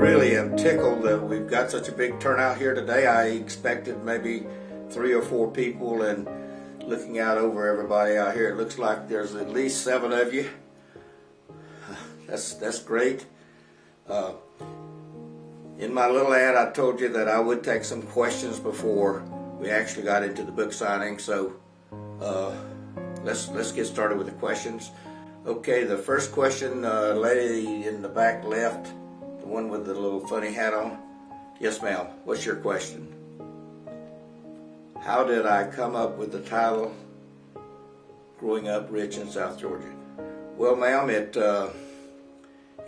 really am tickled that we've got such a big turnout here today. I expected maybe 3 or 4 people, and looking out over everybody out here, it looks like there's at least 7 of you. That's great. In my little ad, I told you that I would take some questions before we actually got into the book signing. So let's get started with the questions. Okay, the first question, lady in the back left, the one with the little funny hat on. Yes, ma'am. What's your question? How did I come up with the title Growing Up Rich in South Georgia? Well, ma'am, it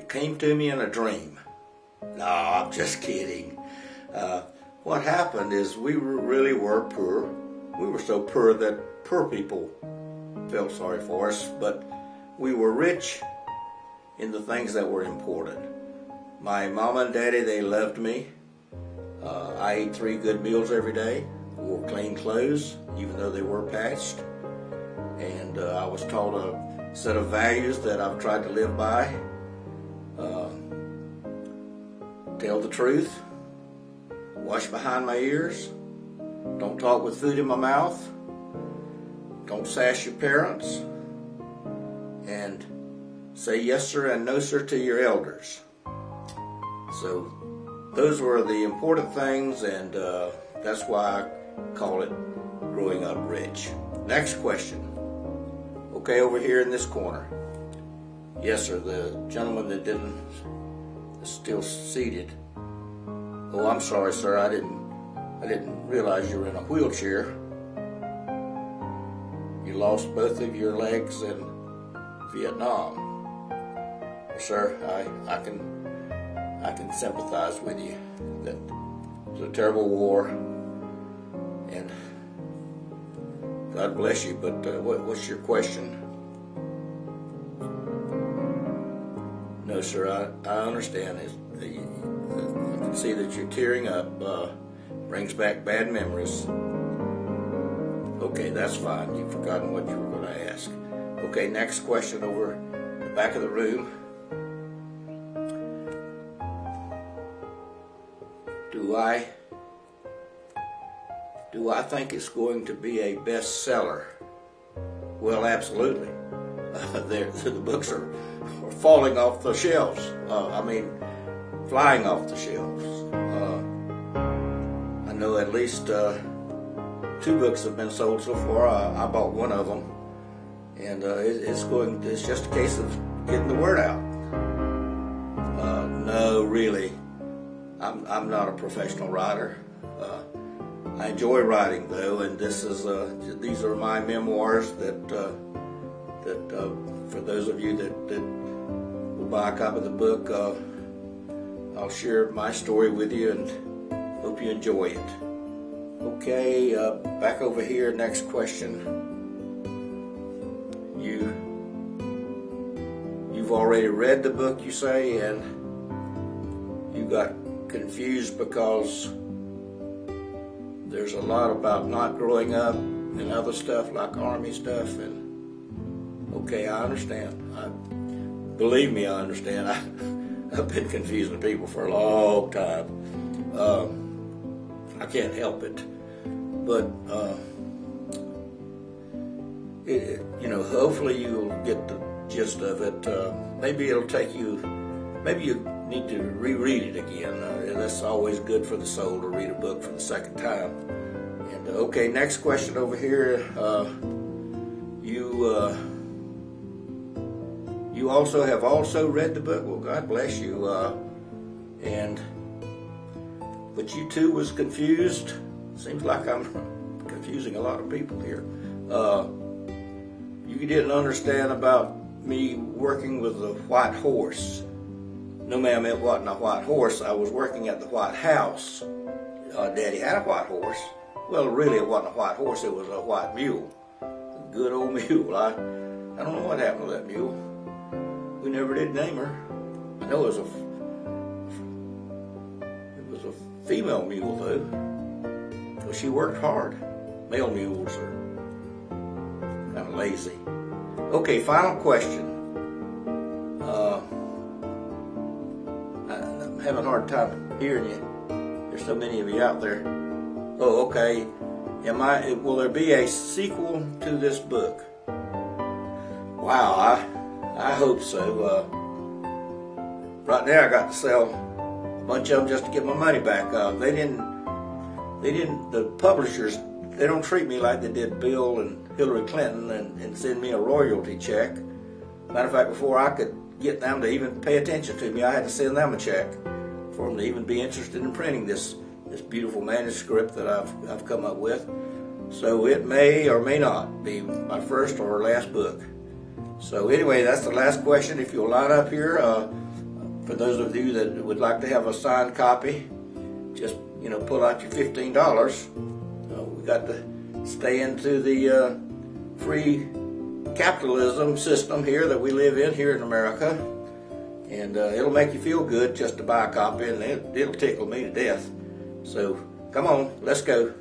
came to me in a dream. No, I'm just kidding. What happened is we really were poor. We were so poor that poor people felt sorry for us, but we were rich in the things that were important. My mom and daddy, they loved me. I ate 3 good meals every day, wore clean clothes, even though they were patched. And I was taught a set of values that I've tried to live by. Tell the truth, wash behind my ears, don't talk with food in my mouth, don't sass your parents, and say yes sir and no sir to your elders. So those were the important things, and that's why I call it Growing Up Rich. Next question. Okay, over here in this corner. Yes sir, the gentleman that didn't is still seated. Oh, I'm sorry sir, I didn't realize you were in a wheelchair. You lost both of your legs in Vietnam. Well, sir, I can sympathize with you. That was a terrible war, and God bless you. But what's your question? No, sir, I understand. I can see that you're tearing up. Brings back bad memories. Okay, that's fine. You've forgotten what you were going to ask. Okay, next question over the back of the room. Do I think it's going to be a bestseller? Well, absolutely. The books are falling off the shelves. Flying off the shelves. I know at least 2 books have been sold so far. I bought one of them, and it's just a case of getting the word out. No, really, I'm not a professional writer. I enjoy writing though, and these are my memoirs that for those of you that will buy a copy of the book, I'll share my story with you and hope you enjoy it. Okay, back over here, next question. You've already read the book, you say, and you got confused because there's a lot about not growing up and other stuff like Army stuff. And okay, I understand. Believe me, I understand. I've been confusing people for a long time. I can't help it. But hopefully you'll get the gist of it. Maybe it'll take you. Maybe you need to reread it again. That's always good for the soul to read a book for the second time. And okay, next question over here. You also have read the book. Well, God bless you. But you too was confused. Seems like I'm confusing a lot of people here. You didn't understand about me working with the White Horse. No, ma'am, it wasn't a white horse. I was working at the White House. Daddy had a white horse. Well, really, it wasn't a white horse. It was a white mule. A good old mule. I don't know what happened to that mule. We never did name her. I know it was a female mule, though. Well, she worked hard. Male mules are kind of lazy. Okay, final question. having a hard time hearing you. There's so many of you out there. Oh, okay. Will there be a sequel to this book? Wow, I hope so. Right now I got to sell a bunch of them just to get my money back. The publishers, they don't treat me like they did Bill and Hillary Clinton and send me a royalty check. Matter of fact, before I could get them to even pay attention to me, I had to send them a check for them to even be interested in printing this beautiful manuscript that I've come up with. So it may or may not be my first or last book. So anyway, that's the last question. If you'll line up here, for those of you that would like to have a signed copy, just pull out your $15. We got to stay into the free capitalism system here that we live in here in America, and it'll make you feel good just to buy a copy, and it'll tickle me to death. So come on, let's go.